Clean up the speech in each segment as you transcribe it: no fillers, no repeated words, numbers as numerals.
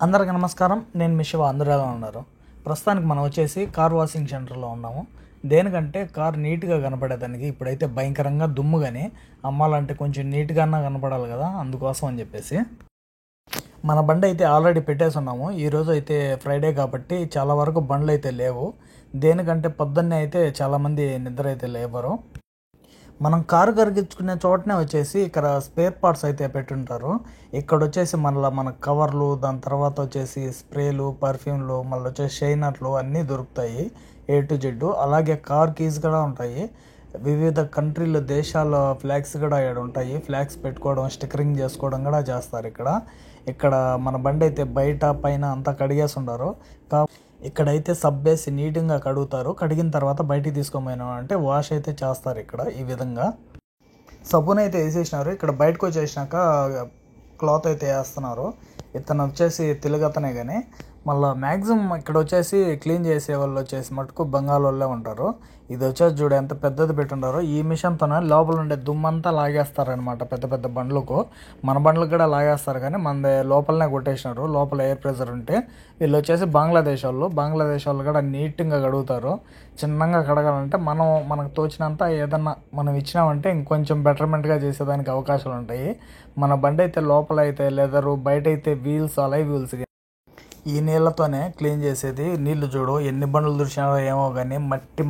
అందరికీ నమస్కారం. నేను మీ శివ. అందరూ ఎలా ఉన్నారు? ప్రస్తుతానికి మనం వచ్చేసి కార్ వాషింగ్ సెంటర్లో ఉన్నాము. దేనికంటే కార్ నీట్గా కనపడేదానికి. ఇప్పుడైతే భయంకరంగా దుమ్ము కానీ అమ్మాలంటే కొంచెం నీట్గా కనపడాలి కదా, అందుకోసం అని చెప్పేసి మన బండి అయితే ఆల్రెడీ పెట్టేసి ఉన్నాము. ఈరోజు అయితే ఫ్రైడే కాబట్టి చాలా వరకు బండ్లు అయితే లేవు. దేనికంటే పొద్దున్నే అయితే చాలామంది నిద్ర అయితే లేవరు. మనం కారు కరిగించుకునే చోటనే వచ్చేసి ఇక్కడ స్పేర్ పార్ట్స్ అయితే పెట్టుంటారు. ఇక్కడ వచ్చేసి మన కవర్లు, దాని తర్వాత వచ్చేసి స్ప్రేలు, పర్ఫ్యూమ్లు, మళ్ళీ వచ్చేసి షైనర్లు అన్నీ దొరుకుతాయి A to Z. అలాగే కార్ కీస్ కూడా ఉంటాయి. వివిధ కంట్రీలు, దేశాల ఫ్లాగ్స్ కూడా ఇక్కడ ఉంటాయి. ఫ్లాగ్స్ పెట్టుకోవడం, స్టిక్కరింగ్ చేసుకోవడం కూడా చేస్తారు ఇక్కడ మన బండి అయితే బయట పైన అంతా కడిగేసి ఉండరు. ఇక్కడైతే సబ్ వేసి నీట్గా కడుగుతారు. కడిగిన తర్వాత బయటికి తీసుకోమైనా అంటే వాష్ అయితే చేస్తారు. ఇక్కడ ఈ విధంగా సబ్బును అయితే వేసేసినారు. ఇక్కడ బయటకు వచ్చేసినాక క్లాత్ అయితే వేస్తున్నారు. ఇతను వచ్చేసి తెలుగతనే కానీ మళ్ళీ మ్యాక్సిమం ఇక్కడ వచ్చేసి క్లీన్ చేసే వాళ్ళు వచ్చేసి మటుకు బంగాళ వాళ్ళే ఉంటారు. ఇది వచ్చేసి చూడ ఎంత పెద్దది పెట్టుంటారో. ఈ మిషన్తోనే లోపల ఉండే దుమ్మంతా లాగేస్తారనమాట. పెద్ద పెద్ద బండ్లకు, మన బండ్లకు కూడా లాగేస్తారు కానీ మన లోపలనే కొట్టేసినారు. లోపల ఎయిర్ ప్రెషర్ ఉంటే వీళ్ళు వచ్చేసి బంగ్లాదేశ్ వాళ్ళు కూడా నీట్గా కడుగుతారు. చిన్నగా కడగాలంటే మనకు తోచినంత ఏదన్నా మనం ఇచ్చినామంటే ఇంకొంచెం బెటర్మెంట్గా చేసేదానికి అవకాశాలు ఉంటాయి. మన బండి అయితే లోపల అయితే లెదరు, బయట అయితే వీల్స్, అలై వీల్స్ ఈ నీళ్ళతోనే క్లీన్ చేసేది. నీళ్లు చూడు ఎన్ని బండ్లు దుడిచినారో ఏమో కానీ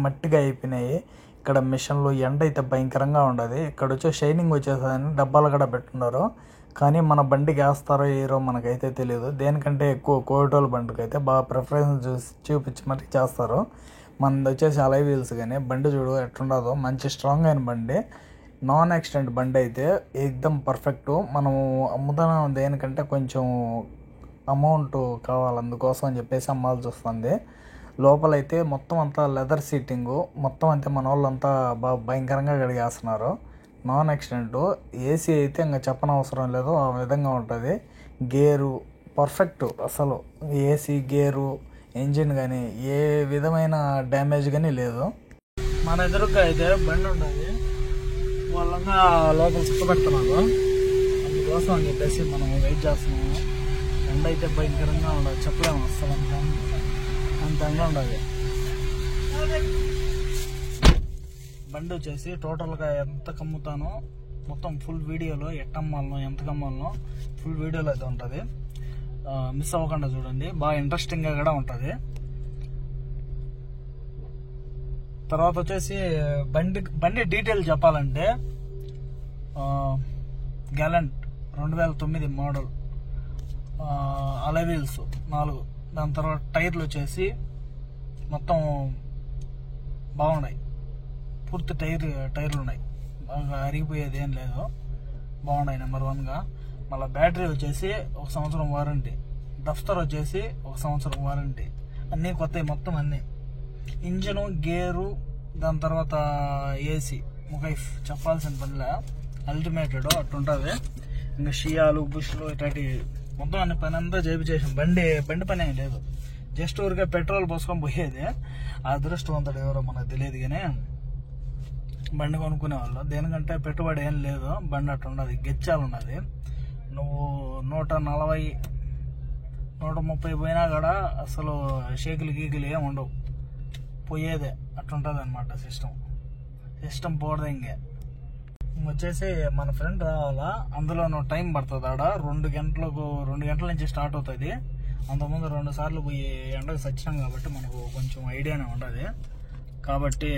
మట్టిగా అయిపోయినాయి. ఇక్కడ మిషన్లు ఎండ అయితే భయంకరంగా ఉండదు. ఇక్కడ వచ్చే షైనింగ్ వచ్చేసేదని డబ్బాలు కూడా పెట్టున్నారు. కానీ మన బండికి వేస్తారో వేయరో మనకైతే తెలియదు. దేనికంటే ఎక్కువ కోవిటోల్ బండికి అయితే బాగా ప్రిఫరెన్స్ చూపించి మరి చేస్తారు. మనది వచ్చేసి అలై వీల్స్ కానీ బండి చూడు ఎట్లుండదో, మంచి స్ట్రాంగ్ అయిన బండి, నాన్ యాక్సిడెంట్ బండి అయితే ఎక్దమ్ పర్ఫెక్ట్. మనము అమ్ముతాం దేనికంటే కొంచెం అమౌంట్ కావాలి, అందుకోసం అని చెప్పేసి అమ్మాల్సి వస్తుంది. లోపలైతే మొత్తం అంతా లెదర్ సీటింగు, మొత్తం అంతే మన వాళ్ళంతా బాగా భయంకరంగా కడిగేస్తున్నారు. Non accident. ఏసీ అయితే ఇంకా చెప్పనవసరం లేదు, ఆ విధంగా ఉంటుంది. Gear perfect. అసలు ఏసీ, గేరు, ఇంజిన్ కానీ ఏ విధమైన డ్యామేజ్ కానీ లేదు. మన ఎదురుగా అయితే బండి ఉండదు, వాళ్ళంతా లోపల సుఖపెడుతున్నారు. అందుకోసం అని చెప్పేసి మనం వెయిట్ చేస్తున్నాము. ఎండ అయితే భయంకరంగా ఉండదు, చెప్పలేము అసలు అంతంగా ఉండదు. బండి వచ్చేసి టోటల్గా ఎంత కమ్ముతానో మొత్తం ఫుల్ వీడియోలో ఎట్టమ్మాలనో ఎంత కమ్మాలనో ఫుల్ వీడియోలో అయితే ఉంటుంది. మిస్ అవ్వకుండా చూడండి, బాగా ఇంట్రెస్టింగ్గా కూడా ఉంటుంది. తర్వాత వచ్చేసి బండి డీటెయిల్ చెప్పాలంటే గ్యాలెంట్ 2009 మోడల్, అలై వీల్స్ 4. దాని తర్వాత టైర్లు వచ్చేసి మొత్తం బాగున్నాయి. పూర్తి టైర్లు ఉన్నాయి, బాగా అరిగిపోయేది ఏం లేదు, బాగున్నాయి. నెంబర్ 1గా. మళ్ళీ బ్యాటరీ వచ్చేసి 1 సంవత్సరం వారంటీ, దఫ్తర్ వచ్చేసి 1 సంవత్సరం వారంటీ, అన్నీ కొత్తవి మొత్తం అన్నీ. ఇంజను, గేరు, దాని తర్వాత ఏసీ, ముఖైఫ్ చెప్పాల్సిన పనిలే, అల్టిమేటెడ్ అట్టుంటుంది. ఇంకా షియాలు, బుష్లు ఇట్లాంటి మొత్తం అన్ని పని అంతా చేసాం. బండి పని ఏం లేదు, జస్ట్ ఊరికే పెట్రోల్ పోసుకొని పోయేది. ఆ అదృష్టవంతుడు ఎవరో మనకు తెలియదు కానీ బండి కొనుక్కునే వాళ్ళు. దేనికంటే పెట్టుబడి ఏం లేదు, బండి అట్టు ఉన్నది, గెచ్చాలు ఉన్నది. నువ్వు 140, 130 పోయినా కూడా అసలు షేకులు గీకులు ఏమి ఉండవు, పోయేదే అట్టుంటుంది అనమాట. సిస్టమ్ పోవడం ఇంకే. వచ్చేసి మన ఫ్రెండ్ రావాలా, అందులో టైం పడుతుంది. ఆడ 2 గంటల నుంచి స్టార్ట్ అవుతుంది. అంతకుముందు 2 సార్లు పోయి ఎండకు సచ్చినాం కాబట్టి మనకు కొంచెం ఐడియానే ఉండదు. కాబట్టి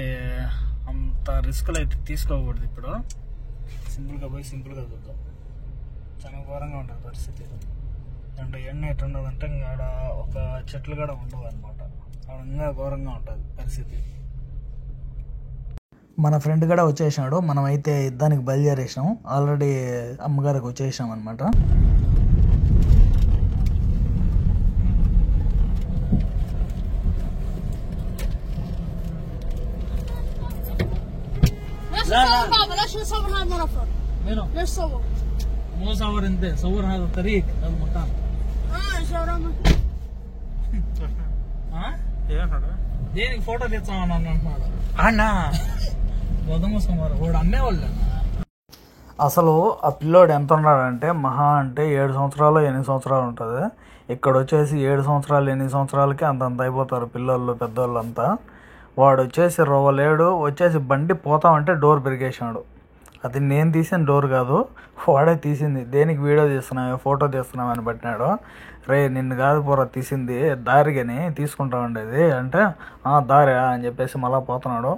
అంత రిస్క్లు అయితే తీసుకోకూడదు. ఇప్పుడు సింపుల్గా పోయి సింపుల్గా చూద్దాం. చాలా ఘోరంగా ఉంటుంది పరిస్థితి. అంటే ఎండ ఎట్టు ఉండదంటే ఇంకా ఆడ ఒక చెట్లు కూడా ఉండవు అనమాట. ఆడ ఇంకా ఘోరంగా ఉంటుంది పరిస్థితి. మన ఫ్రెండ్ కూడా వచ్చేసినాడు. మనం అయితే యుద్ధానికి బయలుదేరేసాం. ఆల్రెడీ అమ్మగారికి వచ్చేసాం అనమాట. దేనికి ఫోటో తెచ్చామని అంటున్నాడు అన్నా. వాడు అమ్మేవాళ్ళు. అసలు ఆ పిల్లోడు ఎంత ఉన్నాడంటే మహా అంటే 7 సంవత్సరాలు 8 సంవత్సరాలు ఉంటుంది. ఇక్కడ వచ్చేసి 7 సంవత్సరాలు 8 సంవత్సరాలకి అంతంత అయిపోతారు పిల్లలు పెద్దోళ్ళు అంతా. వాడు వచ్చేసి రోవలేడు వచ్చేసి బండి పోతామంటే డోర్ పెరిగేసాడు. అది నేను తీసిన డోర్ కాదు, వాడే తీసింది. దేనికి వీడియో తీస్తున్నావు ఫోటో తీస్తున్నావు అని పట్టినాడు. రే నిన్ను కాదు పోరా తీసింది, దారిగాని తీసుకుంటా ఉండేది అంటే దారి అని చెప్పేసి మళ్ళీ పోతున్నాడు.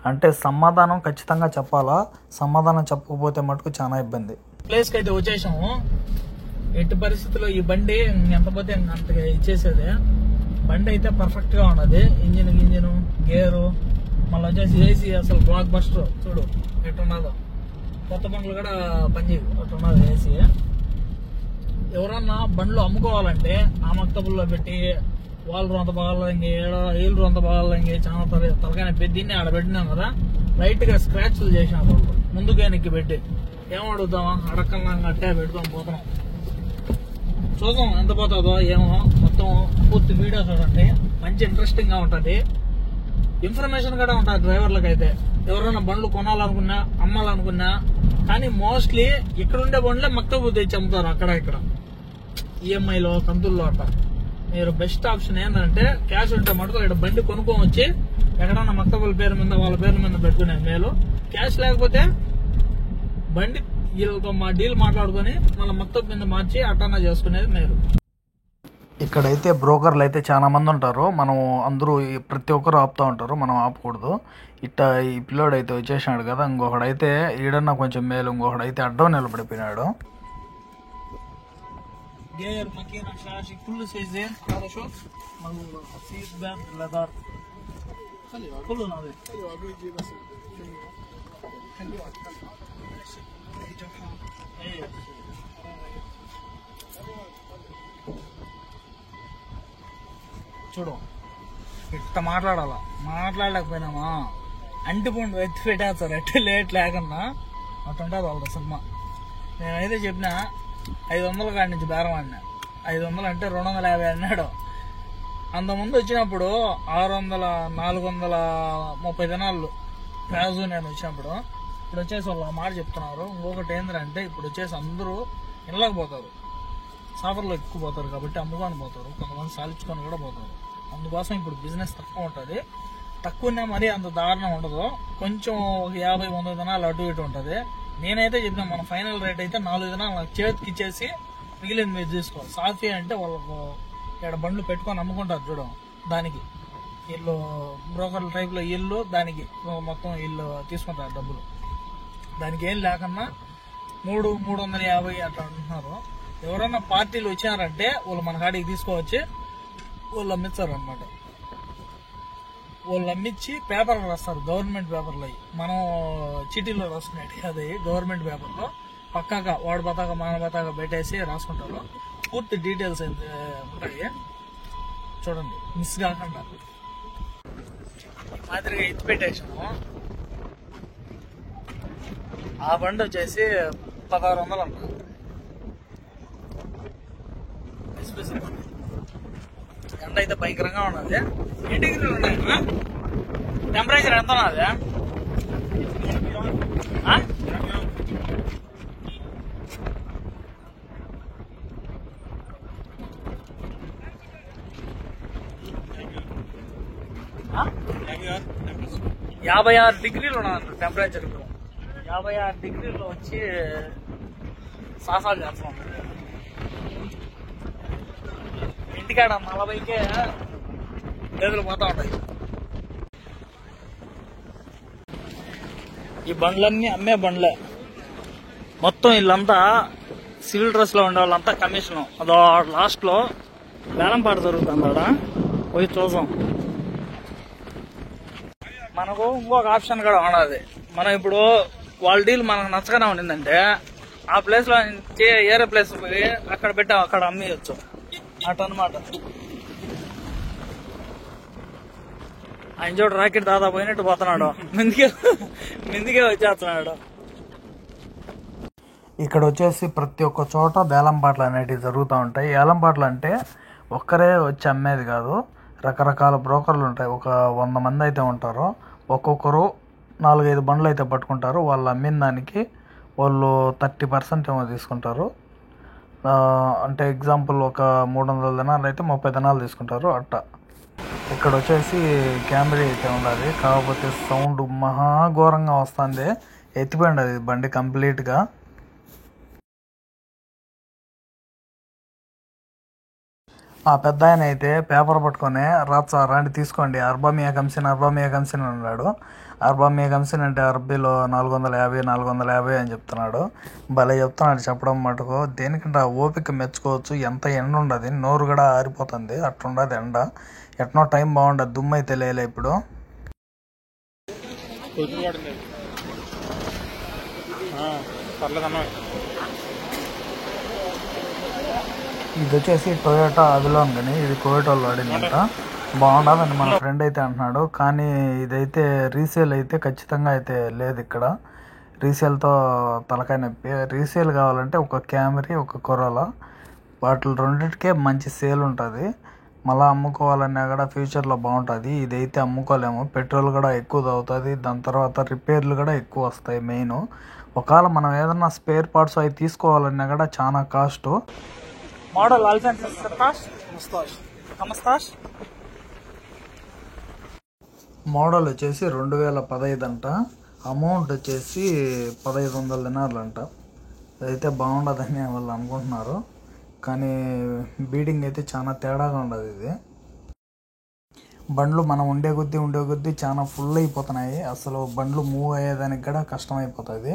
అంటే సమాధానం ఖచ్చితంగా చెప్పాలా, సమాధానం చెప్పకపోతే మటుకు చాలా ఇబ్బంది. ప్లేస్కి అయితే వచ్చేసాము. ఎట్టి పరిస్థితుల్లో ఈ బండి ఎంత పోతే అంతగా ఇచ్చేసేది. బండి అయితే పర్ఫెక్ట్గా ఉన్నది. ఇంజిన్ గేరు మళ్ళీ వచ్చేసి ఏసీ అసలు బ్లాక్ బస్టర్ చూడు ఎట్టున్నదో. కొత్త బండ్లు కూడా పనిచేయవు అట్టున్నది ఏసీ. ఎవరన్నా బండ్లు అమ్ముకోవాలంటే ఆ మక్తబుల్లో పెట్టి వాళ్ళు రొంత బాగాలంగి వీళ్ళు రొంత బాగాలంగి చాలా తలకాయ పెద్దిన్ని ఆడ పెట్టినాం కదా, లైట్గా స్క్రాచ్లు చేసినాం వాళ్ళు ముందుగా వెనక్కి పెట్టి. ఏమడుగుతామా అడక్కల్లా అట్టే పెట్టుకొని పోతున్నాం. చూద్దాం ఎంత పోతుందో ఏమో. మొత్తం పూర్తి వీడియో చూడండి, మంచి ఇంట్రెస్టింగ్ గా ఉంటది. ఇన్ఫర్మేషన్ కూడా ఉంటుంది డ్రైవర్లకు అయితే. ఎవరైనా బండ్లు కొనాలనుకున్నా అమ్మాలనుకున్నా కానీ మోస్ట్లీ ఇక్కడ ఉండే బండ్లే మక్తబు తెచ్చి అమ్ముతారు అక్కడ ఇక్కడ ఈఎంఐలో కంతుల్లో అట్ట. మీరు బెస్ట్ ఆప్షన్ ఏంటంటే క్యాష్ ఉంటే మటుకు ఇక్కడ బండి కొనుక్కొని వచ్చి ఎక్కడన్నా మక్తబుల పేరు మీద వాళ్ళ పేరు మీద పెట్టుకునే మేలు. క్యాష్ లేకపోతే బండి వీళ్ళతో మా డీల్ మాట్లాడుకొని మళ్ళీ మక్తబ్ మీద మార్చి అట్టన్నా చేసుకునేది మేలు. ఇక్కడైతే బ్రోకర్లు అయితే చాలా మంది ఉంటారు. మనం అందరూ ప్రతి ఒక్కరు ఆపుతూ ఉంటారు, మనం ఆపకూడదు. ఇట్టా ఈ పిల్లోడు అయితే వచ్చేసినాడు కదా, ఇంకొకడైతే ఈడన్నా కొంచెం మేలు, ఇంకొకడైతే అడ్డం నిలబడిపోయినాడు. చూడు ఇట్ట మాట్లాడలేకపోయినామా అంటిపండు ఎత్తి పెట్టేస్తారు ఎట్టి లేట్ లేకుండా అట్టుంటుంది వాళ్ళ సినిమా. నేనైతే చెప్పిన 500 కాడి నుంచి బేరం అన్నా. 500 అంటే 250 అన్నాడు. అంతకుముందు వచ్చినప్పుడు 600 430 దినాలు రాజు నేను వచ్చినప్పుడు. ఇప్పుడు వచ్చేసి వాళ్ళు మాట చెప్తున్నారు. ఇంకొకటి ఏంటంటే ఇప్పుడు వచ్చేసి అందరూ ఇళ్ళకి పోతారు, సాఫర్లో ఎక్కువ పోతారు కాబట్టి అమ్ముకొని పోతారు, కొంతమంది సాలించుకొని కూడా పోతారు. అందుకోసం ఇప్పుడు బిజినెస్ తక్కువ ఉంటుంది. తక్కువనే మరీ అంత దారుణం ఉండదు, కొంచెం 50-100 దినాలు అటు ఇటు ఉంటుంది. నేనైతే చెప్పిన మన ఫైనల్ రేట్ అయితే 4 దినాలు నాకు చేతికి ఇచ్చేసి మిగిలింది మీరు తీసుకోవాలి. సాఫీ అంటే వాళ్ళకు ఇక్కడ బండ్లు పెట్టుకొని అమ్ముకుంటారు చూడం, దానికి వీళ్ళు బ్రోకర్ల టైప్లో ఇల్లు దానికి మొత్తం వీళ్ళు తీసుకుంటారు డబ్బులు. దానికి ఏం లేకన్నా 350 అట్లా అంటున్నారు. ఎవరైనా పార్టీలు వచ్చారంటే వాళ్ళు మన కాడికి తీసుకోవచ్చి వాళ్ళు అమ్మిస్తారు అనమాట. వాళ్ళు అమ్మించి పేపర్లు రాస్తారు, గవర్నమెంట్ పేపర్లు అవి. మనం చీటీలో రాసుకునేది అది గవర్నమెంట్ పేపర్లో పక్కాగా వాడు పతాక మన పతాక పెట్టేసి రాసుకుంటారు. పూర్తి డీటెయిల్స్ అయితే ఉంటాయి, చూడండి మిస్ కాకుండా. మాదిరిగా ఎత్తి పెట్టేసాము. ఆ బండి వచ్చేసి 1600 అంట. ఎండ అయితే భయంకరంగా ఉన్నది. ఏ డిగ్రీలు ఉన్నాయి టెంపరేచర్ ఎంత ఉన్నది? 56 డిగ్రీలు ఉన్నదంట టెంపరేచర్. ఇప్పుడు 56 డిగ్రీలు వచ్చి సాసాలు చేస్తున్నాం. ఇంటికాడ 40కే గదులు పోతా ఉంటాయి. ఈ బండ్లన్నీ అమ్మే బండ్లే మొత్తం. వీళ్ళంతా సివిల్ డ్రెస్ లో ఉండే వాళ్ళంతా కమిషన్. అదో లాస్ట్ లో వేలంపాట జరుగుతుంది ఆడ, పోయి చూసాం. మనకు ఇంకొక ఆప్షన్ కూడా ఉన్నది. మనం ఇప్పుడు వాళ్ళ డీల్ మనకు నచ్చగానే ఉండిందంటే ఆ ప్లేస్ లో ఏరే ప్లేస్ పోయి అక్కడ పెట్టాం, అక్కడ అమ్మేయచ్చు అటనమాట. ఆయన చూడు రాకెట్ దాదాపు పోయినట్టు పోతున్నాడు, మిందికే వచ్చేస్తున్నాడు. ఇక్కడ వచ్చేసి ప్రతి ఒక్క చోట వేలంపాట్లు అనేటివి జరుగుతూ ఉంటాయి. వేలంపాట్లు అంటే ఒక్కరే వచ్చి అమ్మేది కాదు, రకరకాల బ్రోకర్లు ఉంటాయి. ఒక 100 మంది అయితే ఉంటారు. ఒక్కొక్కరు 4-5 బండ్లు అయితే పట్టుకుంటారు. వాళ్ళు అమ్మిన దానికి వాళ్ళు 30% ఏమో తీసుకుంటారు. అంటే ఎగ్జాంపుల్ ఒక 300 దినాలు అయితే 30 దినాలు తీసుకుంటారు అట్ట. ఇక్కడ వచ్చేసి కెమెరా అయితే ఉన్నది, కాకపోతే సౌండ్ మహాఘోరంగా వస్తుంది, ఎత్తిపోయింది అది బండి కంప్లీట్గా. ఆ పెద్ద ఆయన అయితే పేపర్ పట్టుకొని రాండి తీసుకోండి, అర్బామియా కమిషన్ అన్నాడు. అర్బామియా కమిషన్ అంటే అరబ్బీలో 450 అని చెప్తున్నాడు. భలే చెప్తున్నాడు చెప్పడం మటుకు. దేనికంటే ఆ ఓపిక మెచ్చుకోవచ్చు. ఎంత ఎండ ఉండదు, నోరు కూడా ఆరిపోతుంది, అట్లుండదు ఎండ. ఎట్నో టైం బాగుండదు, దుమ్ము అయితే లేలే ఇప్పుడు. ఇది వచ్చేసి టొయోటా అవిలాన్, కానీ ఇది కోయోటాలో వాడిందంట. బాగుండదని మన ఫ్రెండ్ అయితే అంటున్నాడు. కానీ ఇదైతే రీసేల్ అయితే ఖచ్చితంగా అయితే లేదు ఇక్కడ. రీసేల్తో తలకాయ నొప్పి. రీసేల్ కావాలంటే ఒక క్యామరీ, ఒక కొరోలా, వాటి రెండింటికే మంచి సేల్ ఉంటుంది. మళ్ళీ అమ్ముకోవాలన్నా కూడా ఫ్యూచర్లో బాగుంటుంది. ఇదైతే అమ్ముకోలేము, పెట్రోల్ కూడా ఎక్కువ అవుతుంది, దాని తర్వాత రిపేర్లు కూడా ఎక్కువ వస్తాయి. మెయిన్ ఒకవేళ మనం ఏదన్నా స్పేర్ పార్ట్స్ అవి తీసుకోవాలన్నా కూడా చాలా కాస్ట్. మోడల్ మోడల్ వచ్చేసి 2015 అంట. అమౌంట్ వచ్చేసి 1500 దినార్లు అంట. అదైతే బాగుండదని వాళ్ళు అనుకుంటున్నారు, కానీ బీడింగ్ అయితే చాలా తేడాగా ఉండదు. ఇది బండ్లు మనం ఉండే కొద్దీ చాలా ఫుల్ అయిపోతున్నాయి. అసలు బండ్లు మూవ్ అయ్యేదానికి కూడా కష్టం అయిపోతుంది.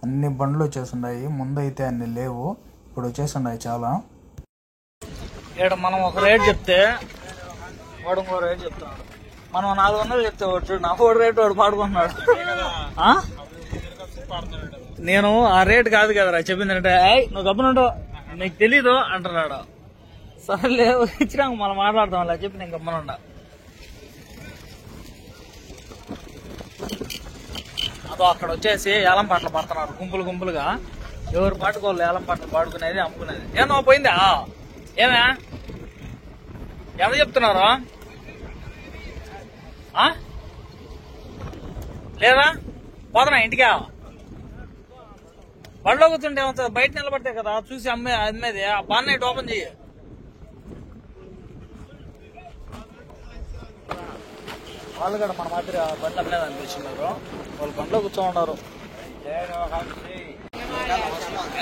అన్ని బండ్లు వచ్చేసిండాయి, ముందైతే అన్ని లేవు, ఇప్పుడు వచ్చేసిండాయి చాలా. ఇక్కడ మనం ఒక రేట్ చెప్తే వాడు ఇంకో రేట్ చెప్తున్నాడు. మనం 400 చెప్తే వాడు నా ఫోర్ రేట్ వాడు పాడుకుంటున్నాడు. నేను ఆ రేట్ కాదు కదరా చెప్పింది అంటే, నువ్వు గబ్బనుంటో నీకు తెలీదు అంటున్నాడు. సరేలే ఇచ్చినాక మనం మాట్లాడతాం అలా చెప్పి నేను గమ్మనుండా. అదో అక్కడ వచ్చేసి ఏలం పాటలు పడుతున్నారు గుంపులుగా. ఎవరు పాటుకోవాలి ఏలం పాటలు పాడుకునేది, అమ్ముకునేది. ఏమో పోయిందా? ఏమే ఎవరు చెప్తున్నారు? లేదా పోతున్నా ఇంటికా? బండ్లో కూర్చుంటే బయట నిలబడితే కదా చూసి అమ్మేది. ఆ బాన్ నైట్ ఓపెన్ చెయ్యి. వాళ్ళు కూడా మన మాదిరి బండి అమ్మేది అనిపించున్నారు. వాళ్ళు బండ్లో కూర్చోన్నారు.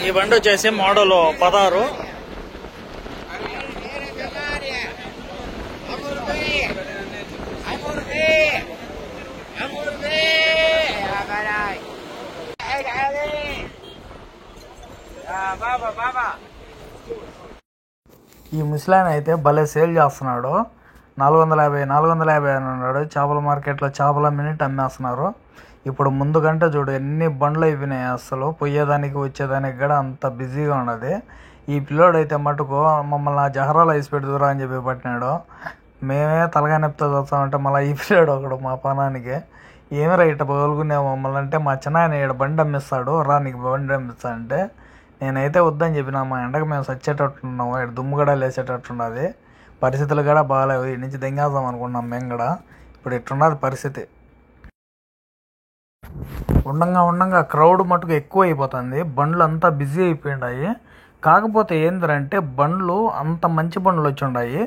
ఈ బండి వచ్చేసి మోడల్ 16. ఈ ముసలాయన అయితే భలే సేల్ చేస్తున్నాడు. 450 అని ఉన్నాడు. చేపల మార్కెట్లో చేపల మినిట్ అమ్మేస్తున్నారు. ఇప్పుడు ముందు గంట చూడు ఎన్ని బండ్లు అయిపోయినాయి. అసలు పోయేదానికి వచ్చేదానికి కూడా అంత బిజీగా ఉన్నది. ఈ పిల్లోడు అయితే మటుకు మమ్మల్ని జహరాలు ఐసి పెడుతురా అని చెప్పి పట్టినాడు. మేమే తలగా నొప్పితో చూస్తామంటే మళ్ళీ ఈ పిల్లోడు ఒకడు మా పనానికి ఏమి రైట్ పగులుకునే మమ్మల్ని అంటే, మా చిన్నాయన ఇక్కడ బండి అమ్మిస్తాడు రా నీకు బండి అమ్మిస్తా అంటే నేనైతే వద్దని చెప్పిన. మా ఎండకు మేము సచ్చేటట్టున్నాము, ఇక్కడ దుమ్ము కూడా లేచేటట్టున్నది, పరిస్థితులు కూడా బాగాలేవు, ఇటు నుంచి దెంగేద్దాం అనుకున్నాం మేము కూడా. ఇప్పుడు ఇట్టున్నది పరిస్థితి. ఉండంగా క్రౌడ్ మటుకు ఎక్కువ అయిపోతుంది, బండ్లు అంతా బిజీ అయిపోయినాయి. కాకపోతే ఏంటంటే బండ్లు అంత మంచి బండ్లు వచ్చి ఉన్నాయి.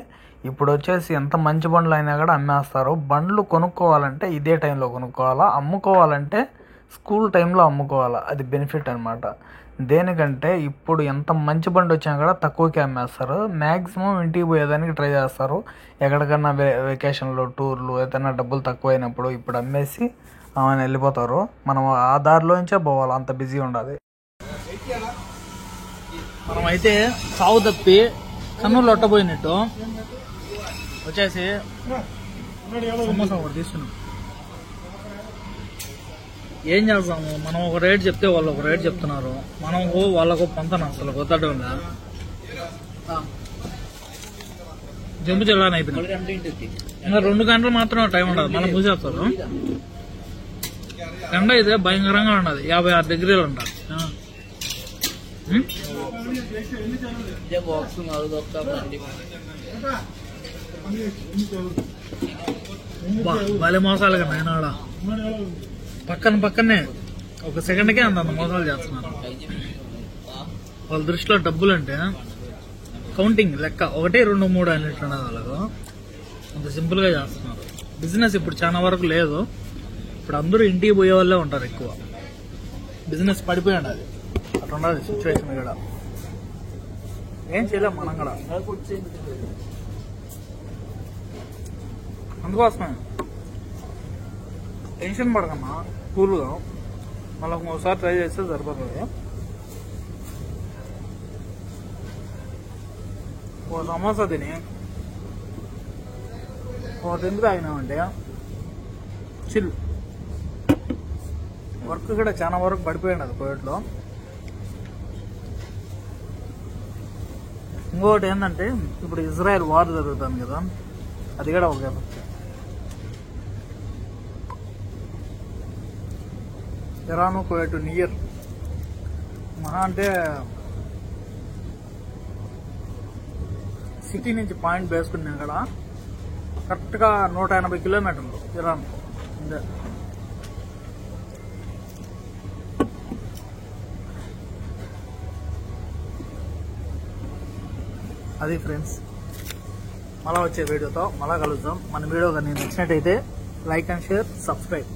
ఇప్పుడు వచ్చేసి ఎంత మంచి బండ్లు అయినా కూడా అమ్మేస్తారు. బండ్లు కొనుక్కోవాలంటే ఇదే టైంలో కొనుక్కోవాలా, అమ్ముకోవాలంటే స్కూల్ టైంలో అమ్ముకోవాలా, అది బెనిఫిట్ అనమాట. దేనికంటే ఇప్పుడు ఎంత మంచి బండి వచ్చినా కూడా తక్కువకి అమ్మేస్తారు. మ్యాక్సిమం ఇంటికి పోయేదానికి ట్రై చేస్తారు. ఎక్కడికన్నా వెకేషన్లు, టూర్లు, ఏదైనా డబ్బులు తక్కువైనప్పుడు ఇప్పుడు అమ్మేసి ఆమెను వెళ్ళిపోతారు. మనం ఆ దారిలోంచే పోవాలి, అంత బిజీ ఉండదు. మనమైతే సాగు తప్పి కన్నులు లొట్టపోయినట్టు వచ్చేసి సమోసా ఒకటి తీసుకున్నాం. ఏం చేస్తాము, మనం ఒక రేట్ చెప్తే వాళ్ళు ఒక రేట్ చెప్తున్నారు, మనం వాళ్ళకు పొంతన అసలు కొత్తగా ఉందా. జంపు చెల్లని అయిపోయింది. ఇంకా 2 గంటలు మాత్రం టైం ఉండదు, మళ్ళీ మూసేస్తారు. ఎండ అయితే భయంకరంగా ఉండదు, 56 డిగ్రీలు ఉంటుంది. భలే మోసాలు కదా ఆయన పక్కనే ఒక సెకండ్కే అంత మోసాలు చేస్తున్నారు. వాళ్ళ దృష్టిలో డబ్బులు అంటే కౌంటింగ్ లెక్క 1, 2, 3 అనేట్టున్నది వాళ్ళకు. అంత సింపుల్ గా చేస్తున్నారు. బిజినెస్ ఇప్పుడు చాలా వరకు లేదు. ఇప్పుడు అందరూ ఇంటికి పోయే వాళ్ళే ఉంటారు ఎక్కువ. బిజినెస్ పడిపోయాడు అది. అట్లా ఉన్నది సిచ్యువేషన్ కూడా. ఏం చేయలేం మనం కూడా. అందుకోసమే టెన్షన్ పడకమ్మా, కూల్గా మళ్ళీ ఒకసారి ట్రై చేస్తే సరిపోతుంది. ఓ సమోసా తిని ఓ తిండి తాగినామంటే చిల్. వర్క్ కూడా చాలా వరకు పడిపోయాడు అది కోవిడ్లో. ఇంకొకటి ఏంటంటే ఇప్పుడు ఇజ్రాయెల్ వార్ జరుగుతుంది కదా, అది కూడా ఒక ఎఫెక్ట్. ఇరాను కోవిడ్ నియర్ మహా అంటే సిటీ నుంచి పాయింట్ వేసుకున్నాం కదా, కరెక్ట్గా 180 కిలోమీటర్లు ఇరాన్. అంతే. అది ఫ్రెండ్స్, మళ్ళీ వచ్చే వీడియోతో మళ్ళీ కలుద్దాం. మన వీడియో కానీ నచ్చినట్టయితే లైక్ అండ్ షేర్, సబ్స్క్రైబ్.